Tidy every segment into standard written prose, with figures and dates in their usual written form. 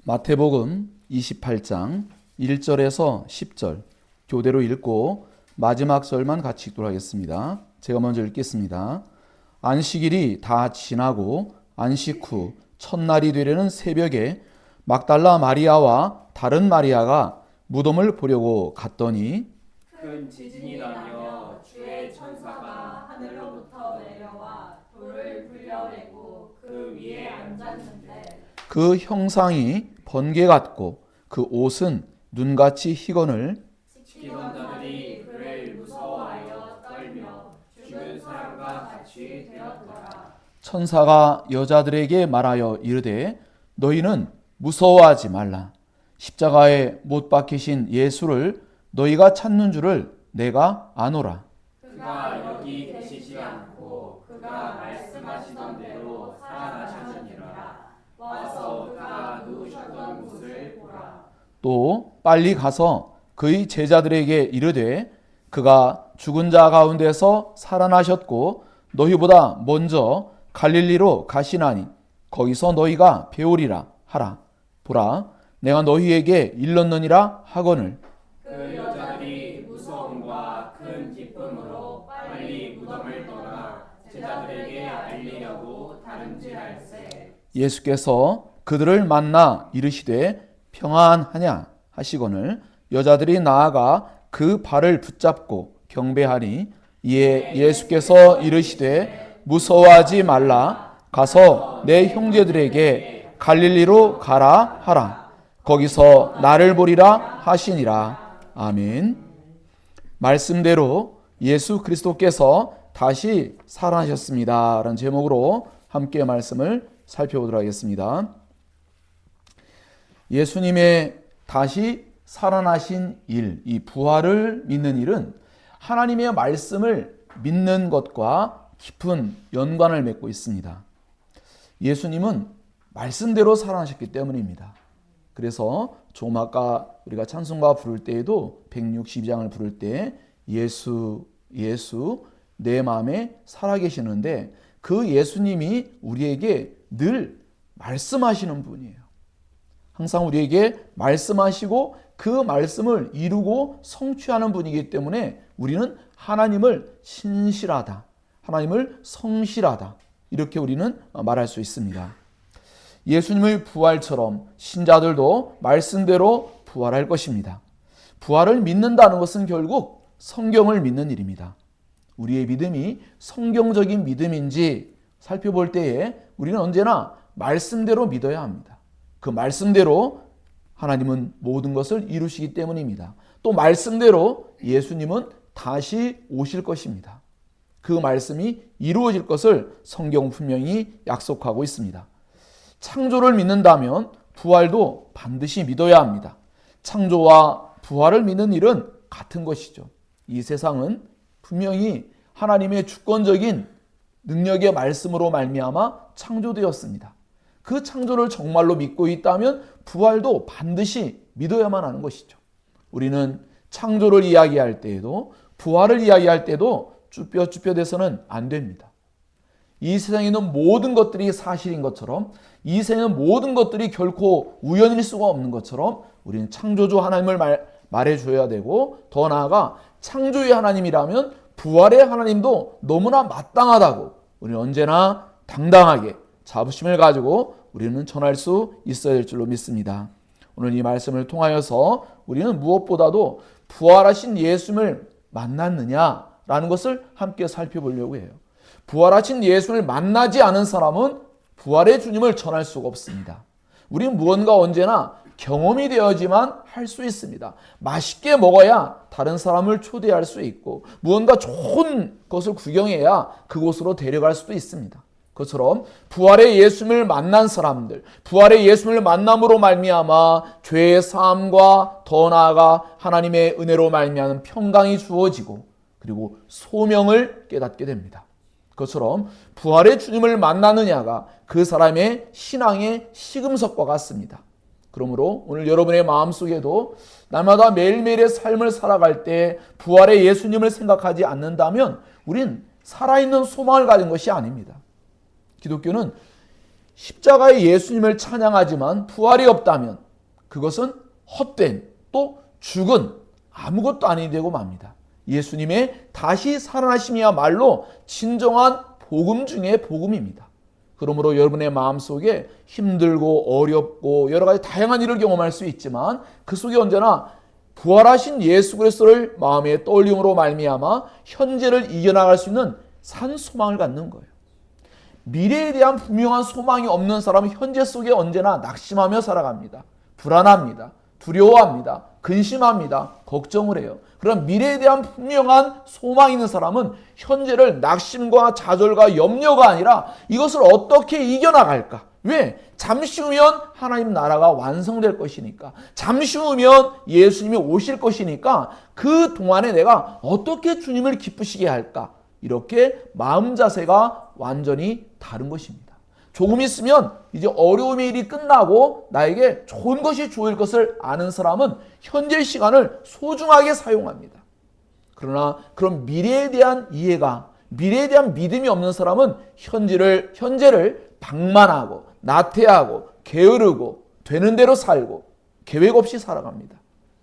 마태복음 28장 1절에서 10절 교대로 읽고 마지막 절만 같이 읽도록 하겠습니다. 제가 먼저 읽겠습니다. 안식일이 다 지나고 안식 후 첫날이 되려는 새벽에 막달라 마리아와 다른 마리아가 무덤을 보려고 갔더니 큰 지진이 나며 주의 천사가 하늘로부터 내려와 돌을 굴려내고 그 위에 앉았는데 그 형상이 번개 같고 그 옷은 눈같이 희건을 지키던 자들이 그를 무서워하여 떨며 죽은 사람과 같이 되었더라. 천사가 여자들에게 말하여 이르되 너희는 무서워하지 말라. 십자가에 못 박히신 예수를 너희가 찾는 줄을 내가 아노라. 그가 여기 계시지 않고 그가 말씀하시던 대로 살아나셨느니라. 와서 그가 누우셨던 곳을 보라. 또 빨리 가서 그의 제자들에게 이르되 그가 죽은 자 가운데서 살아나셨고 너희보다 먼저 갈릴리로 가시나니 거기서 너희가 배우리라 하라. 보라, 내가 너희에게 일렀느니라 하거늘. 그 여자들이 무서움과 큰 기쁨으로 빨리 무덤을 떠나 제자들에게 알리려고 다름질할세. 예수께서 그들을 만나 이르시되 평안하냐 하시거늘 여자들이 나아가 그 발을 붙잡고 경배하니 이에 예수께서 이르시되 무서워하지 말라. 가서 내 형제들에게 갈릴리로 가라 하라. 거기서 나를 보리라 하시니라. 아멘. 말씀대로 예수 그리스도께서 다시 살아나셨습니다 라는 제목으로 함께 말씀을 살펴보도록 하겠습니다. 예수님의 다시 살아나신 일, 이 부활을 믿는 일은 하나님의 말씀을 믿는 것과 깊은 연관을 맺고 있습니다. 예수님은 말씀대로 살아나셨기 때문입니다. 그래서 조금 아까 우리가 찬송가 부를 때에도 162장을 부를 때 예수 내 마음에 살아계시는데 그 예수님이 우리에게 늘 말씀하시는 분이에요. 항상 우리에게 말씀하시고 그 말씀을 이루고 성취하는 분이기 때문에 우리는 하나님을 신실하다, 하나님을 성실하다 이렇게 우리는 말할 수 있습니다. 예수님의 부활처럼 신자들도 말씀대로 부활할 것입니다. 부활을 믿는다는 것은 결국 성경을 믿는 일입니다. 우리의 믿음이 성경적인 믿음인지 살펴볼 때에 우리는 언제나 말씀대로 믿어야 합니다. 그 말씀대로 하나님은 모든 것을 이루시기 때문입니다. 또 말씀대로 예수님은 다시 오실 것입니다. 그 말씀이 이루어질 것을 성경은 분명히 약속하고 있습니다. 창조를 믿는다면 부활도 반드시 믿어야 합니다. 창조와 부활을 믿는 일은 같은 것이죠. 이 세상은 분명히 하나님의 주권적인 능력의 말씀으로 말미암아 창조되었습니다. 그 창조를 정말로 믿고 있다면 부활도 반드시 믿어야만 하는 것이죠. 우리는 창조를 이야기할 때에도 부활을 이야기할 때도 쭈뼛쭈뼛해서는 안 됩니다. 이 세상에 있는 모든 것들이 사실인 것처럼 이 세상의 모든 것들이 결코 우연일 수가 없는 것처럼 우리는 창조주 하나님을 말해줘야 되고 더 나아가 창조의 하나님이라면 부활의 하나님도 너무나 마땅하다고 우리는 언제나 당당하게 자부심을 가지고 우리는 전할 수 있어야 될 줄로 믿습니다. 오늘 이 말씀을 통하여서 우리는 무엇보다도 부활하신 예수님을 만났느냐라는 것을 함께 살펴보려고 해요. 부활하신 예수를 만나지 않은 사람은 부활의 주님을 전할 수가 없습니다. 우리는 무언가 언제나 경험이 되어야지만 할 수 있습니다. 맛있게 먹어야 다른 사람을 초대할 수 있고 무언가 좋은 것을 구경해야 그곳으로 데려갈 수도 있습니다. 그것처럼 부활의 예수님을 만난 사람들, 부활의 예수님을 만남으로 말미암아 죄의 사함과 더 나아가 하나님의 은혜로 말미암은 평강이 주어지고 그리고 소명을 깨닫게 됩니다. 그것처럼 부활의 주님을 만나느냐가 그 사람의 신앙의 시금석과 같습니다. 그러므로 오늘 여러분의 마음속에도 날마다 매일매일의 삶을 살아갈 때 부활의 예수님을 생각하지 않는다면 우린 살아있는 소망을 가진 것이 아닙니다. 기독교는 십자가의 예수님을 찬양하지만 부활이 없다면 그것은 헛된, 또 죽은 아무것도 아니 되고 맙니다. 예수님의 다시 살아나심이야말로 진정한 복음 중의 복음입니다. 그러므로 여러분의 마음속에 힘들고 어렵고 여러 가지 다양한 일을 경험할 수 있지만 그 속에 언제나 부활하신 예수 그리스도를 마음에 떠올림으로 말미암아 현재를 이겨나갈 수 있는 산 소망을 갖는 거예요. 미래에 대한 분명한 소망이 없는 사람은 현재 속에 언제나 낙심하며 살아갑니다. 불안합니다. 두려워합니다. 근심합니다. 걱정을 해요. 그럼 미래에 대한 분명한 소망이 있는 사람은 현재를 낙심과 좌절과 염려가 아니라 이것을 어떻게 이겨나갈까? 왜? 잠시 후면 하나님 나라가 완성될 것이니까, 잠시 후면 예수님이 오실 것이니까 그 동안에 내가 어떻게 주님을 기쁘시게 할까? 이렇게 마음 자세가 완전히 다른 것입니다. 조금 있으면 이제 어려움의 일이 끝나고 나에게 좋은 것이 좋을 것을 아는 사람은 현재 시간을 소중하게 사용합니다. 그러나 그런 미래에 대한 이해가, 미래에 대한 믿음이 없는 사람은 현재를 방만하고 나태하고 게으르고 되는 대로 살고 계획 없이 살아갑니다.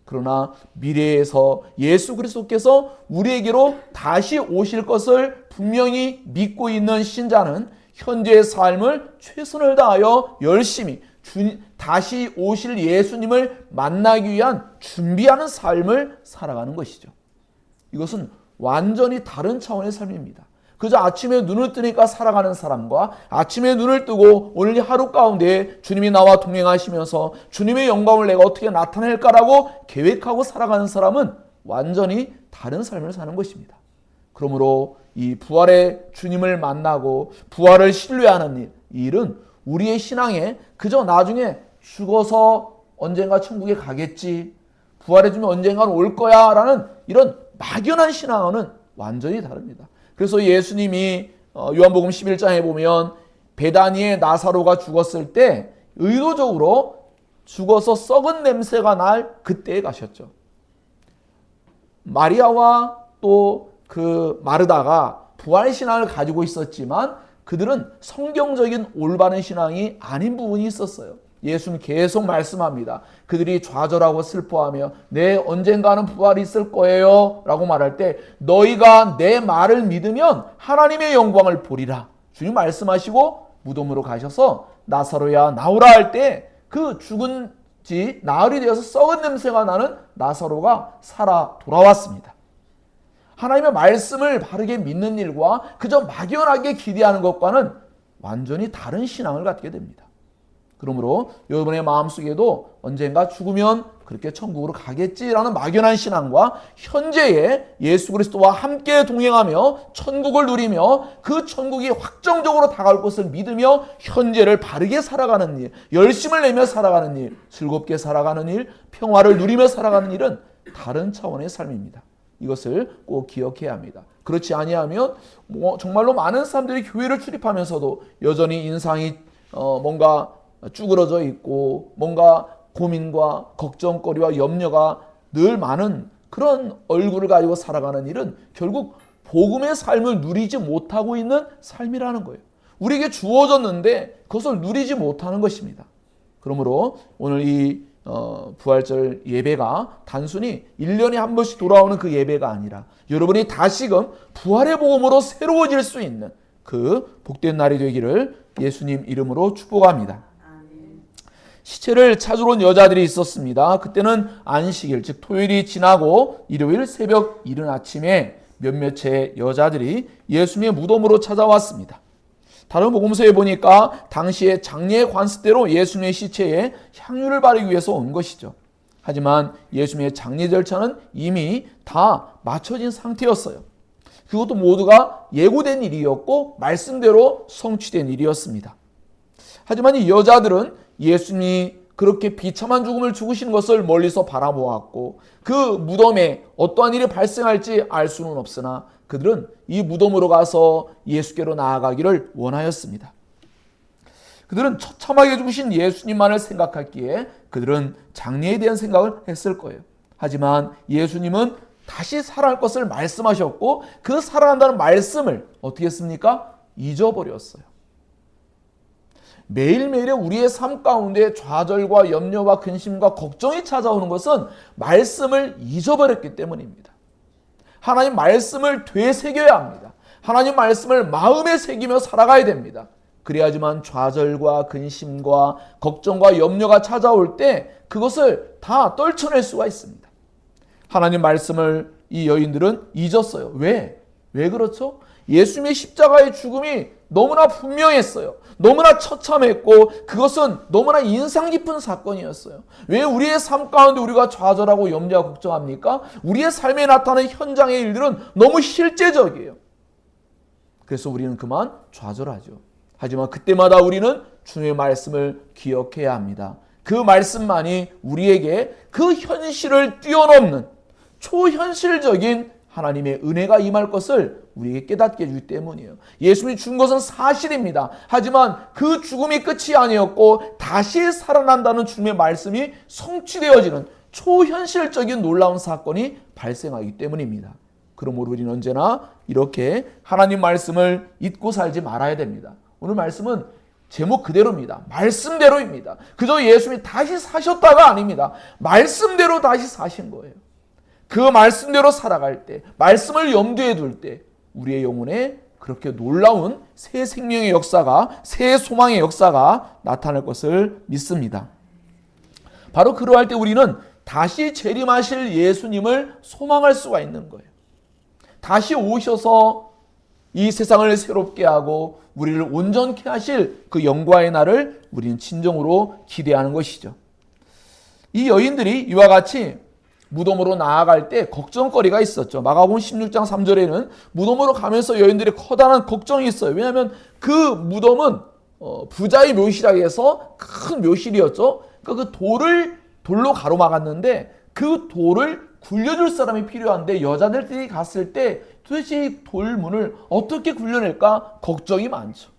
그러나 미래에서 예수 그리스도께서 우리에게로 다시 오실 것을 분명히 믿고 있는 신자는 현재의 삶을 최선을 다하여 열심히 다시 오실 예수님을 만나기 위한 준비하는 삶을 살아가는 것이죠. 이것은 완전히 다른 차원의 삶입니다. 그저 아침에 눈을 뜨니까 살아가는 사람과 아침에 눈을 뜨고 오늘 하루 가운데 주님이 나와 동행하시면서 주님의 영광을 내가 어떻게 나타낼까라고 계획하고 살아가는 사람은 완전히 다른 삶을 사는 것입니다. 그러므로 이 부활의 주님을 만나고 부활을 신뢰하는 일은 우리의 신앙에 그저 나중에 죽어서 언젠가 천국에 가겠지, 부활의 주님이 언젠가는 올 거야 라는 이런 막연한 신앙과는 완전히 다릅니다. 그래서 예수님이 요한복음 11장에 보면 베다니에 나사로가 죽었을 때 의도적으로 죽어서 썩은 냄새가 날 그때에 가셨죠. 마리아와 또 그 마르다가 부활신앙을 가지고 있었지만 그들은 성경적인 올바른 신앙이 아닌 부분이 있었어요. 예수는 계속 말씀합니다. 그들이 좌절하고 슬퍼하며 내 언젠가는 부활이 있을 거예요 라고 말할 때 너희가 내 말을 믿으면 하나님의 영광을 보리라. 주님 말씀하시고 무덤으로 가셔서 나사로야 나오라 할 때 그 죽은 지 나흘이 되어서 썩은 냄새가 나는 나사로가 살아 돌아왔습니다. 하나님의 말씀을 바르게 믿는 일과 그저 막연하게 기대하는 것과는 완전히 다른 신앙을 갖게 됩니다. 그러므로 여러분의 마음속에도 언젠가 죽으면 그렇게 천국으로 가겠지라는 막연한 신앙과 현재의 예수 그리스도와 함께 동행하며 천국을 누리며 그 천국이 확정적으로 다가올 것을 믿으며 현재를 바르게 살아가는 일, 열심을 내며 살아가는 일, 즐겁게 살아가는 일, 평화를 누리며 살아가는 일은 다른 차원의 삶입니다. 이것을 꼭 기억해야 합니다. 그렇지 아니하면 정말로 많은 사람들이 교회를 출입하면서도 여전히 인상이 뭔가 쭈그러져 있고 뭔가 고민과 걱정거리와 염려가 늘 많은 그런 얼굴을 가지고 살아가는 일은 결국 복음의 삶을 누리지 못하고 있는 삶이라는 거예요. 우리에게 주어졌는데 그것을 누리지 못하는 것입니다. 그러므로 오늘 이 부활절 예배가 단순히 1년에 한 번씩 돌아오는 그 예배가 아니라 여러분이 다시금 부활의 복음으로 새로워질 수 있는 그 복된 날이 되기를 예수님 이름으로 축복합니다. 시체를 찾으러 온 여자들이 있었습니다. 그때는 안식일, 즉 토요일이 지나고 일요일 새벽 이른 아침에 몇몇의 여자들이 예수님의 무덤으로 찾아왔습니다. 다른 복음서에 보니까 당시에 장례의 관습대로 예수님의 시체에 향유를 바르기 위해서 온 것이죠. 하지만 예수님의 장례 절차는 이미 다 마쳐진 상태였어요. 그것도 모두가 예고된 일이었고 말씀대로 성취된 일이었습니다. 하지만 이 여자들은 예수님이 그렇게 비참한 죽음을 죽으시는 것을 멀리서 바라보았고 그 무덤에 어떠한 일이 발생할지 알 수는 없으나 그들은 이 무덤으로 가서 예수께로 나아가기를 원하였습니다. 그들은 처참하게 죽으신 예수님만을 생각했기에 그들은 장례에 대한 생각을 했을 거예요. 하지만 예수님은 다시 살아날 것을 말씀하셨고 그 살아난다는 말씀을 어떻게 했습니까? 잊어버렸어요. 매일매일의 우리의 삶 가운데 좌절과 염려와 근심과 걱정이 찾아오는 것은 말씀을 잊어버렸기 때문입니다. 하나님 말씀을 되새겨야 합니다. 하나님 말씀을 마음에 새기며 살아가야 됩니다. 그래야지만 좌절과 근심과 걱정과 염려가 찾아올 때 그것을 다 떨쳐낼 수가 있습니다. 하나님 말씀을 이 여인들은 잊었어요. 왜 그렇죠? 예수님의 십자가의 죽음이 너무나 분명했어요. 너무나 처참했고 그것은 너무나 인상 깊은 사건이었어요. 왜 우리의 삶 가운데 우리가 좌절하고 염려하고 걱정합니까? 우리의 삶에 나타나는 현장의 일들은 너무 실제적이에요. 그래서 우리는 그만 좌절하죠. 하지만 그때마다 우리는 주님의 말씀을 기억해야 합니다. 그 말씀만이 우리에게 그 현실을 뛰어넘는 초현실적인 하나님의 은혜가 임할 것을 우리에게 깨닫게 해주기 때문이에요. 예수님이 죽은 것은 사실입니다. 하지만 그 죽음이 끝이 아니었고 다시 살아난다는 주님의 말씀이 성취되어지는 초현실적인 놀라운 사건이 발생하기 때문입니다. 그러므로 우리는 언제나 이렇게 하나님 말씀을 잊고 살지 말아야 됩니다. 오늘 말씀은 제목 그대로입니다. 말씀대로입니다. 그저 예수님이 다시 사셨다가 아닙니다. 말씀대로 다시 사신 거예요. 그 말씀대로 살아갈 때, 말씀을 염두에 둘 때 우리의 영혼에 그렇게 놀라운 새 생명의 역사가, 새 소망의 역사가 나타날 것을 믿습니다. 바로 그러할 때 우리는 다시 재림하실 예수님을 소망할 수가 있는 거예요. 다시 오셔서 이 세상을 새롭게 하고 우리를 온전케 하실 그 영광의 날을 우리는 진정으로 기대하는 것이죠. 이 여인들이 이와 같이 무덤으로 나아갈 때 걱정거리가 있었죠. 마가복음 16장 3절에는 무덤으로 가면서 여인들이 커다란 걱정이 있어요. 왜냐하면 그 무덤은 부자의 묘실이라 해서 큰 묘실이었죠. 그러니까 그 돌로 가로막았는데 그 돌을 굴려줄 사람이 필요한데 여자들이 갔을 때 도대체 이 돌문을 어떻게 굴려낼까 걱정이 많죠.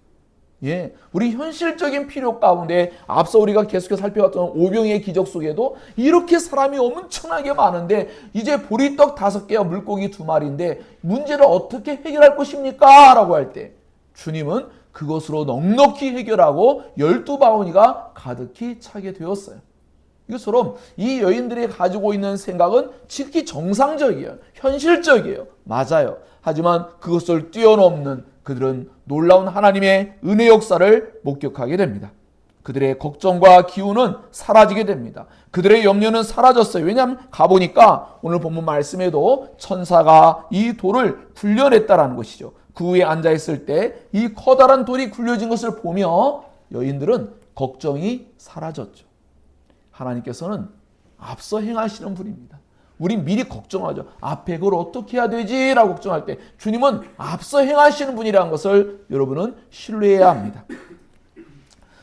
우리 현실적인 필요 가운데 앞서 우리가 계속해서 살펴봤던 오병이의 기적 속에도 이렇게 사람이 엄청나게 많은데 이제 보리떡 5개와 물고기 2마리인데 문제를 어떻게 해결할 것입니까? 라고 할 때 주님은 그것으로 넉넉히 해결하고 12바구니가 가득히 차게 되었어요. 이것처럼 이 여인들이 가지고 있는 생각은 지극히 정상적이에요. 현실적이에요. 맞아요. 하지만 그것을 뛰어넘는 그들은 놀라운 하나님의 은혜 역사를 목격하게 됩니다. 그들의 걱정과 기운은 사라지게 됩니다. 그들의 염려는 사라졌어요. 왜냐하면 가보니까 오늘 본문 말씀에도 천사가 이 돌을 굴려냈다라는 것이죠. 그 위에 앉아있을 때 이 커다란 돌이 굴려진 것을 보며 여인들은 걱정이 사라졌죠. 하나님께서는 앞서 행하시는 분입니다. 우린 미리 걱정하죠. 앞에 그걸 어떻게 해야 되지? 라고 걱정할 때 주님은 앞서 행하시는 분이라는 것을 여러분은 신뢰해야 합니다.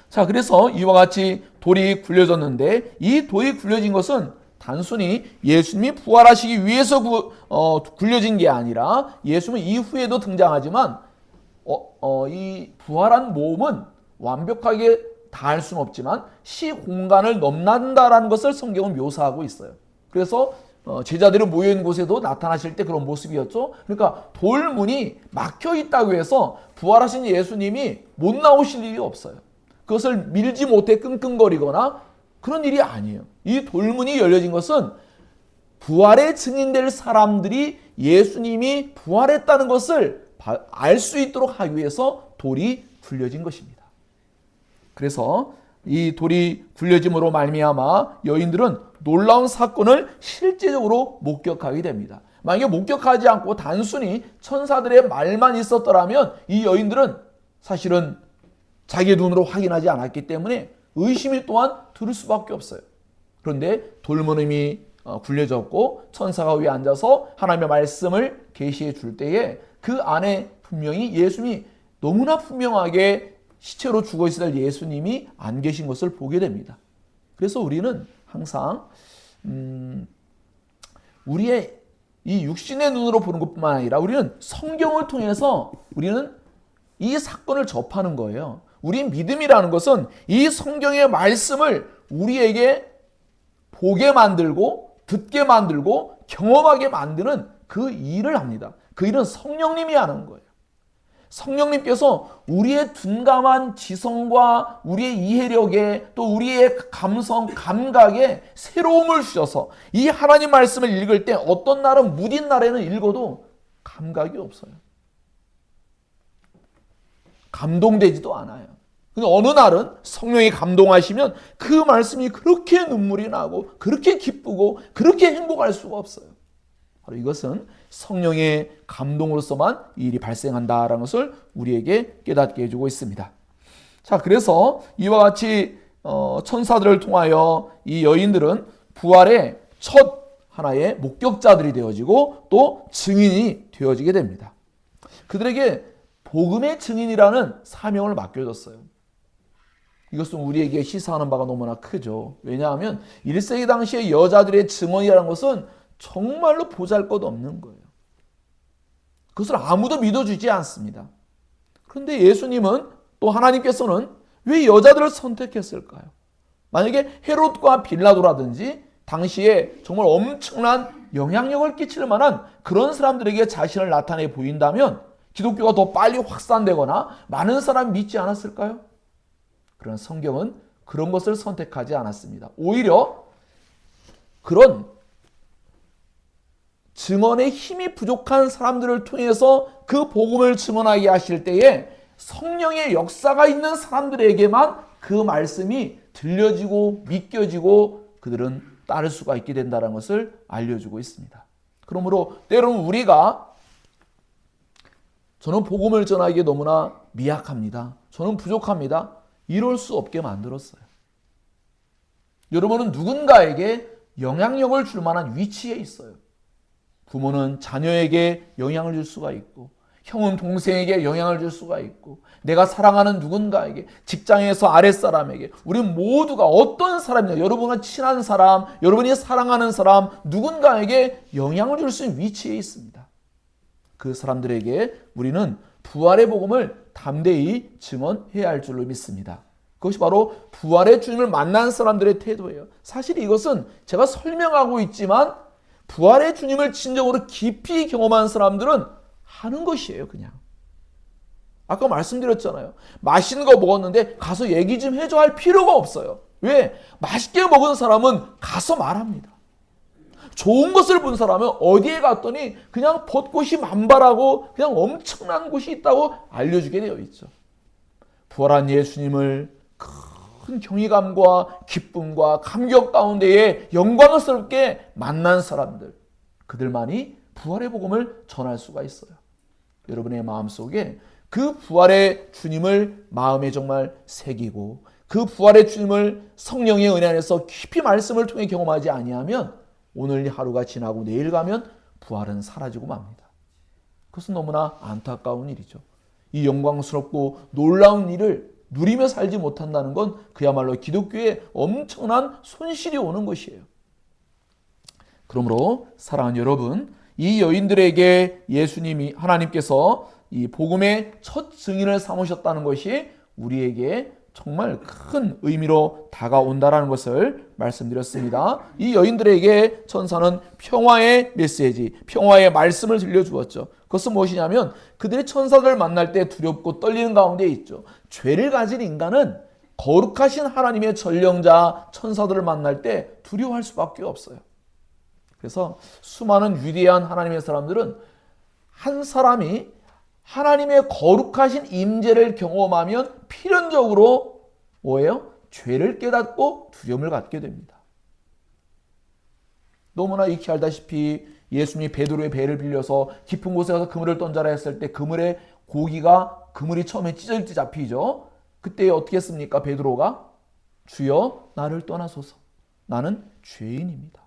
자, 그래서 이와 같이 돌이 굴려졌는데 이 돌이 굴려진 것은 단순히 예수님이 부활하시기 위해서 굴려진 게 아니라 예수님은 이후에도 등장하지만 이 부활한 몸은 완벽하게 다할 수는 없지만 시공간을 넘난다라는 것을 성경은 묘사하고 있어요. 그래서 제자들이 모여있는 곳에도 나타나실 때 그런 모습이었죠. 그러니까 돌문이 막혀 있다고 해서 부활하신 예수님이 못 나오실 일이 없어요. 그것을 밀지 못해 끙끙거리거나 그런 일이 아니에요. 이 돌문이 열려진 것은 부활의 증인될 사람들이 예수님이 부활했다는 것을 알 수 있도록 하기 위해서 돌이 굴려진 것입니다. 그래서 이 돌이 굴려짐으로 말미암아 여인들은 놀라운 사건을 실제적으로 목격하게 됩니다. 만약에 목격하지 않고 단순히 천사들의 말만 있었더라면 이 여인들은 사실은 자기 눈으로 확인하지 않았기 때문에 의심이 또한 들을 수밖에 없어요. 그런데 돌무늬이 굴려졌고 천사가 위에 앉아서 하나님의 말씀을 계시해 줄 때에 그 안에 분명히 예수님이 너무나 분명하게 시체로 죽어있을 때 예수님이 안 계신 것을 보게 됩니다. 그래서 우리는 항상 우리의 이 육신의 눈으로 보는 것뿐만 아니라 우리는 성경을 통해서 우리는 이 사건을 접하는 거예요. 우리 믿음이라는 것은 이 성경의 말씀을 우리에게 보게 만들고 듣게 만들고 경험하게 만드는 그 일을 합니다. 그 일은 성령님이 하는 거예요. 성령님께서 우리의 둔감한 지성과 우리의 이해력에 또 우리의 감성, 감각에 새로움을 주셔서 이 하나님 말씀을 읽을 때 어떤 날은 무딘 날에는 읽어도 감각이 없어요. 감동되지도 않아요. 근데 어느 날은 성령이 감동하시면 그 말씀이 그렇게 눈물이 나고 그렇게 기쁘고 그렇게 행복할 수가 없어요. 바로 이것은 성령의 감동으로서만 이 일이 발생한다라는 것을 우리에게 깨닫게 해주고 있습니다. 자, 그래서 이와 같이 천사들을 통하여 이 여인들은 부활의 첫 하나의 목격자들이 되어지고 또 증인이 되어지게 됩니다. 그들에게 복음의 증인이라는 사명을 맡겨졌어요. 이것은 우리에게 시사하는 바가 너무나 크죠. 왜냐하면 1세기 당시의 여자들의 증언이라는 것은 정말로 보잘것없는 거예요. 그것을 아무도 믿어주지 않습니다. 그런데 예수님은 또 하나님께서는 왜 여자들을 선택했을까요? 만약에 헤롯과 빌라도라든지 당시에 정말 엄청난 영향력을 끼칠 만한 그런 사람들에게 자신을 나타내 보인다면 기독교가 더 빨리 확산되거나 많은 사람이 믿지 않았을까요? 그러나 성경은 그런 것을 선택하지 않았습니다. 오히려 그런 증언의 힘이 부족한 사람들을 통해서 그 복음을 증언하게 하실 때에 성령의 역사가 있는 사람들에게만 그 말씀이 들려지고 믿겨지고 그들은 따를 수가 있게 된다는 것을 알려주고 있습니다. 그러므로 때로는 우리가 저는 복음을 전하기에 너무나 미약합니다. 저는 부족합니다. 이럴 수 없게 만들었어요. 여러분은 누군가에게 영향력을 줄 만한 위치에 있어요. 부모는 자녀에게 영향을 줄 수가 있고 형은 동생에게 영향을 줄 수가 있고 내가 사랑하는 누군가에게 직장에서 아랫사람에게 우리 모두가 어떤 사람이냐 여러분과 친한 사람 여러분이 사랑하는 사람 누군가에게 영향을 줄 수 있는 위치에 있습니다. 그 사람들에게 우리는 부활의 복음을 담대히 증언해야 할 줄로 믿습니다. 그것이 바로 부활의 주님을 만난 사람들의 태도예요. 사실 이것은 제가 설명하고 있지만 부활의 주님을 진정으로 깊이 경험한 사람들은 하는 것이에요. 그냥 아까 말씀드렸잖아요. 맛있는 거 먹었는데 가서 얘기 좀 해줘 할 필요가 없어요. 왜? 맛있게 먹은 사람은 가서 말합니다. 좋은 것을 본 사람은 어디에 갔더니 그냥 벚꽃이 만발하고 그냥 엄청난 곳이 있다고 알려주게 되어 있죠. 부활한 예수님을 큰 경이감과 기쁨과 감격 가운데에 영광스럽게 만난 사람들, 그들만이 부활의 복음을 전할 수가 있어요. 여러분의 마음속에 그 부활의 주님을 마음에 정말 새기고 그 부활의 주님을 성령의 은혜 안에서 깊이 말씀을 통해 경험하지 아니하면 오늘 하루가 지나고 내일 가면 부활은 사라지고 맙니다. 그것은 너무나 안타까운 일이죠. 이 영광스럽고 놀라운 일을 누리며 살지 못한다는 건 그야말로 기독교에 엄청난 손실이 오는 것이에요. 그러므로 사랑하는 여러분, 이 여인들에게 예수님이 하나님께서 이 복음의 첫 증인을 삼으셨다는 것이 우리에게 정말 큰 의미로 다가온다라는 것을 말씀드렸습니다. 이 여인들에게 천사는 평화의 메시지, 평화의 말씀을 들려주었죠. 그것은 무엇이냐면 그들이 천사들을 만날 때 두렵고 떨리는 가운데 있죠. 죄를 가진 인간은 거룩하신 하나님의 전령자 천사들을 만날 때 두려워할 수밖에 없어요. 그래서 수많은 위대한 하나님의 사람들은 한 사람이 하나님의 거룩하신 임재를 경험하면 필연적으로 뭐예요? 죄를 깨닫고 두려움을 갖게 됩니다. 너무나 익히 알다시피 예수님이 베드로의 배를 빌려서 깊은 곳에 가서 그물을 던져라 했을 때 그물에 그물이 처음에 찢어질 때 잡히죠. 그때 어떻게 했습니까? 베드로가 주여 나를 떠나소서 나는 죄인입니다.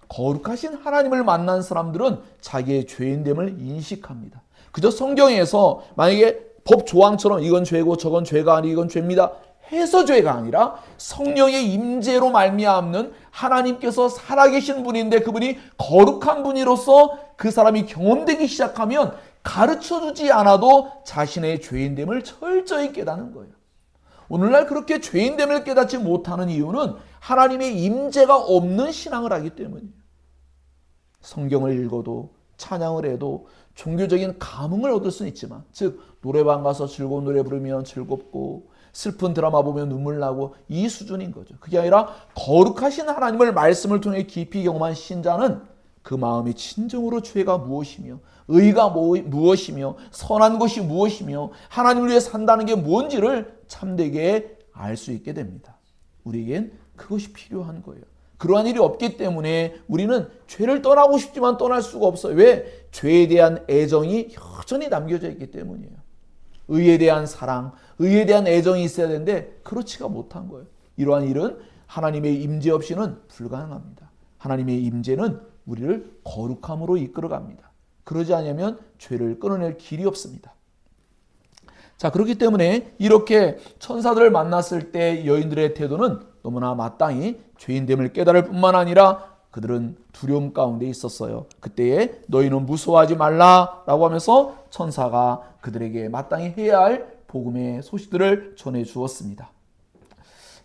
거룩하신 하나님을 만난 사람들은 자기의 죄인됨을 인식합니다. 그저 성경에서 만약에 법 조항처럼 이건 죄고 저건 죄가 아니 이건 죄입니다 해서 죄가 아니라 성령의 임재로 말미암는 하나님께서 살아계신 분인데 그분이 거룩한 분이로서 그 사람이 경험되기 시작하면 가르쳐주지 않아도 자신의 죄인됨을 철저히 깨닫는 거예요. 오늘날 그렇게 죄인됨을 깨닫지 못하는 이유는 하나님의 임재가 없는 신앙을 하기 때문이에요. 성경을 읽어도 찬양을 해도 종교적인 감흥을 얻을 수는 있지만, 즉 노래방 가서 즐거운 노래 부르면 즐겁고 슬픈 드라마 보면 눈물 나고 이 수준인 거죠. 그게 아니라 거룩하신 하나님을 말씀을 통해 깊이 경험한 신자는 그 마음이 진정으로 죄가 무엇이며 의가 무엇이며 선한 것이 무엇이며 하나님을 위해 산다는 게 뭔지를 참되게 알 수 있게 됩니다. 우리에겐 그것이 필요한 거예요. 그러한 일이 없기 때문에 우리는 죄를 떠나고 싶지만 떠날 수가 없어요. 왜? 죄에 대한 애정이 여전히 남겨져 있기 때문이에요. 의에 대한 사랑, 의에 대한 애정이 있어야 되는데 그렇지가 못한 거예요. 이러한 일은 하나님의 임재 없이는 불가능합니다. 하나님의 임재는 우리를 거룩함으로 이끌어갑니다. 그러지 않으면 죄를 끊어낼 길이 없습니다. 자, 그렇기 때문에 이렇게 천사들을 만났을 때 여인들의 태도는 너무나 마땅히 죄인됨을 깨달을 뿐만 아니라 그들은 두려움 가운데 있었어요. 그때에 너희는 무서워하지 말라라고 하면서 천사가 그들에게 마땅히 해야 할 복음의 소식들을 전해 주었습니다.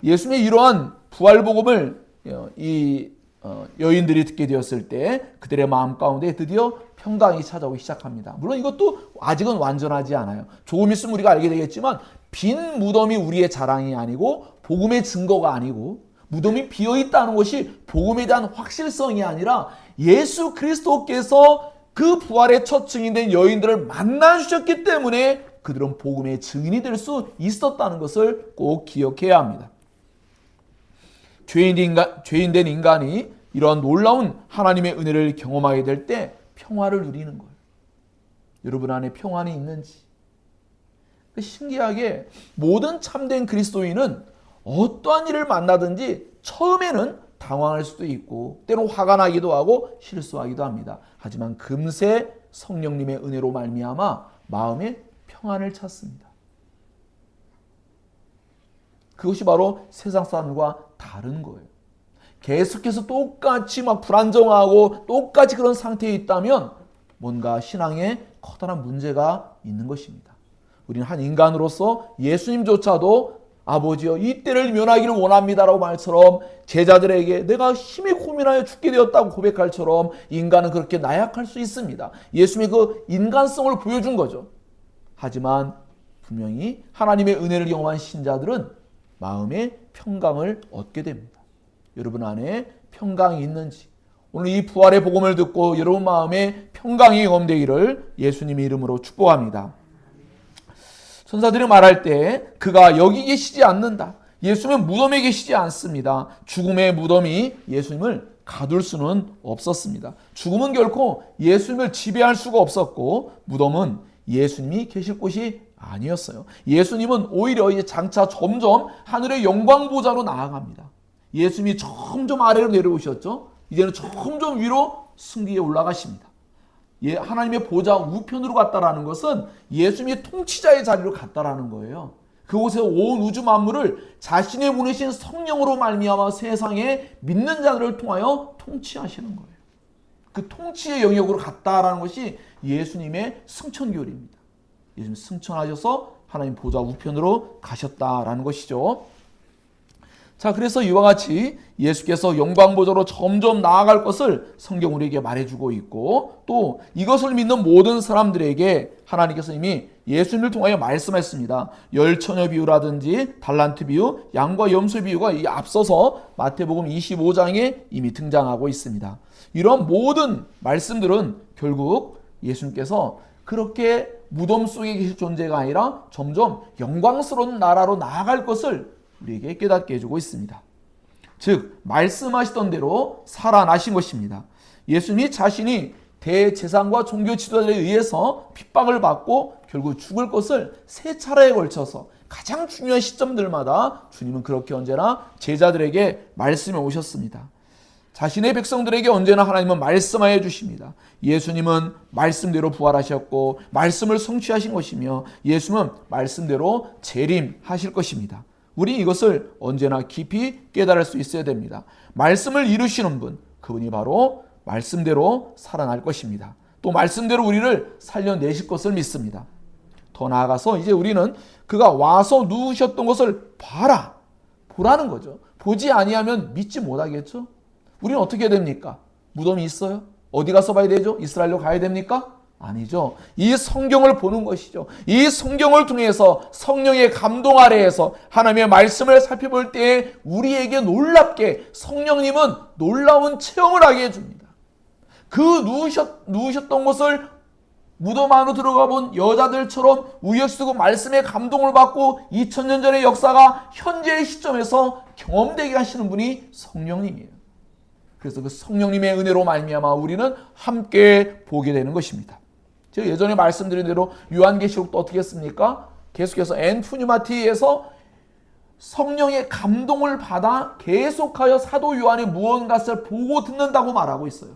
예수님의 이러한 부활 복음을 이 여인들이 듣게 되었을 때 그들의 마음 가운데 드디어 평강이 찾아오기 시작합니다. 물론 이것도 아직은 완전하지 않아요. 조금 있으면 우리가 알게 되겠지만 빈 무덤이 우리의 자랑이 아니고 복음의 증거가 아니고 무덤이 비어있다는 것이 복음에 대한 확실성이 아니라 예수 그리스도께서 그 부활의 첫 증인된 여인들을 만나주셨기 때문에 그들은 복음의 증인이 될 수 있었다는 것을 꼭 기억해야 합니다. 죄인된 인간이 이러한 놀라운 하나님의 은혜를 경험하게 될 때 평화를 누리는 거예요. 여러분 안에 평안이 있는지. 신기하게 모든 참된 그리스도인은 어떠한 일을 만나든지 처음에는 당황할 수도 있고 때로 화가 나기도 하고 실수하기도 합니다. 하지만 금세 성령님의 은혜로 말미암아 마음에 평안을 찾습니다. 그것이 바로 세상 사람과 다른 거예요. 계속해서 똑같이 막 불안정하고 똑같이 그런 상태에 있다면 뭔가 신앙에 커다란 문제가 있는 것입니다. 우리는 한 인간으로서 예수님조차도 아버지여 이 때를 면하기를 원합니다라고 말처럼 제자들에게 내가 심히 고민하여 죽게 되었다고 고백할처럼 인간은 그렇게 나약할 수 있습니다. 예수님의 그 인간성을 보여준 거죠. 하지만 분명히 하나님의 은혜를 경험한 신자들은 마음의 평강을 얻게 됩니다. 여러분 안에 평강이 있는지, 오늘 이 부활의 복음을 듣고 여러분 마음에 평강이 경험되기를 예수님의 이름으로 축복합니다. 천사들이 말할 때 그가 여기 계시지 않는다. 예수님은 무덤에 계시지 않습니다. 죽음의 무덤이 예수님을 가둘 수는 없었습니다. 죽음은 결코 예수님을 지배할 수가 없었고 무덤은 예수님이 계실 곳이 아니었어요. 예수님은 오히려 이제 장차 점점 하늘의 영광 보좌로 나아갑니다. 예수님이 점점 아래로 내려오셨죠. 이제는 점점 위로 승기에 올라가십니다. 하나님의 보좌 우편으로 갔다라는 것은 예수님이 통치자의 자리로 갔다라는 거예요. 그곳에 온 우주 만물을 자신의 보내신 성령으로 말미암아 세상에 믿는 자들을 통하여 통치하시는 거예요. 그 통치의 영역으로 갔다라는 것이 예수님의 승천교리입니다. 예수님 승천하셔서 하나님 보좌 우편으로 가셨다라는 것이죠. 자, 그래서 이와 같이 예수께서 영광 보좌로 점점 나아갈 것을 성경 우리에게 말해주고 있고 또 이것을 믿는 모든 사람들에게 하나님께서 이미 예수님을 통하여 말씀했습니다. 열처녀 비유라든지 달란트 비유, 양과 염소 비유가 이 앞서서 마태복음 25장에 이미 등장하고 있습니다. 이런 모든 말씀들은 결국 예수님께서 그렇게 무덤 속에 계실 존재가 아니라 점점 영광스러운 나라로 나아갈 것을 우리에게 깨닫게 해주고 있습니다. 즉 말씀하시던 대로 살아나신 것입니다. 예수님이 자신이 대제사장과 종교 지도자들에 의해서 핍박을 받고 결국 죽을 것을 세 차례에 걸쳐서 가장 중요한 시점들마다 주님은 그렇게 언제나 제자들에게 말씀해 오셨습니다. 자신의 백성들에게 언제나 하나님은 말씀하여 주십니다. 예수님은 말씀대로 부활하셨고 말씀을 성취하신 것이며 예수님은 말씀대로 재림하실 것입니다. 우리 이것을 언제나 깊이 깨달을 수 있어야 됩니다. 말씀을 이루시는 분, 그분이 바로 말씀대로 살아날 것입니다. 또 말씀대로 우리를 살려내실 것을 믿습니다. 더 나아가서 이제 우리는 그가 와서 누우셨던 것을 봐라, 보라는 거죠. 보지 아니하면 믿지 못하겠죠. 우리는 어떻게 됩니까? 무덤이 있어요? 어디 가서 봐야 되죠? 이스라엘로 가야 됩니까? 아니죠. 이 성경을 보는 것이죠. 이 성경을 통해서 성령의 감동 아래에서 하나님의 말씀을 살펴볼 때에 우리에게 놀랍게 성령님은 놀라운 체험을 하게 해줍니다. 그 누우셨던 곳을 무덤 안으로 들어가 본 여자들처럼 우여쓰고 말씀의 감동을 받고 2000년 전의 역사가 현재의 시점에서 경험되게 하시는 분이 성령님이에요. 그래서 그 성령님의 은혜로 말미암아 우리는 함께 보게 되는 것입니다. 제가 예전에 말씀드린 대로 요한계시록도 어떻게 했습니까? 계속해서 엔푸뉴마티에서 성령의 감동을 받아 계속하여 사도 요한의 무언가를 보고 듣는다고 말하고 있어요.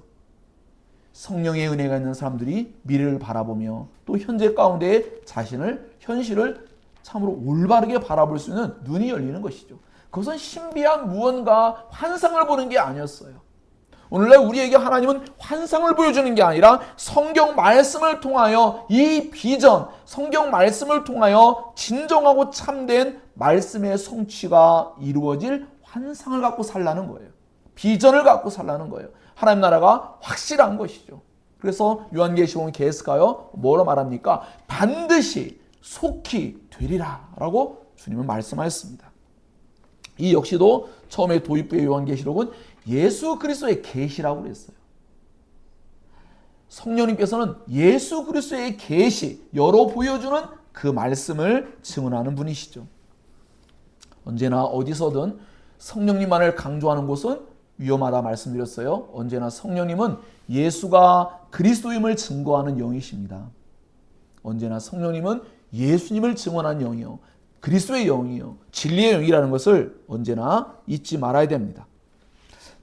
성령의 은혜가 있는 사람들이 미래를 바라보며 또 현재 가운데 자신을 현실을 참으로 올바르게 바라볼 수 있는 눈이 열리는 것이죠. 그것은 신비한 무언가 환상을 보는 게 아니었어요. 오늘날 우리에게 하나님은 환상을 보여주는 게 아니라 성경 말씀을 통하여 이 비전, 성경 말씀을 통하여 진정하고 참된 말씀의 성취가 이루어질 환상을 갖고 살라는 거예요. 비전을 갖고 살라는 거예요. 하나님 나라가 확실한 것이죠. 그래서 요한계시록은 계속하여 뭐로 말합니까? 반드시 속히 되리라 라고 주님은 말씀하셨습니다. 이 역시도 처음에 도입부의 요한계시록은 예수 그리스도의 계시라고 그랬어요. 성령님께서는 예수 그리스도의 계시, 열어 보여주는 그 말씀을 증언하는 분이시죠. 언제나 어디서든 성령님만을 강조하는 곳은 위험하다 말씀드렸어요. 언제나 성령님은 예수가 그리스도임을 증거하는 영이십니다. 언제나 성령님은 예수님을 증언하는 영이요, 그리스도의 영이요, 진리의 영이라는 것을 언제나 잊지 말아야 됩니다.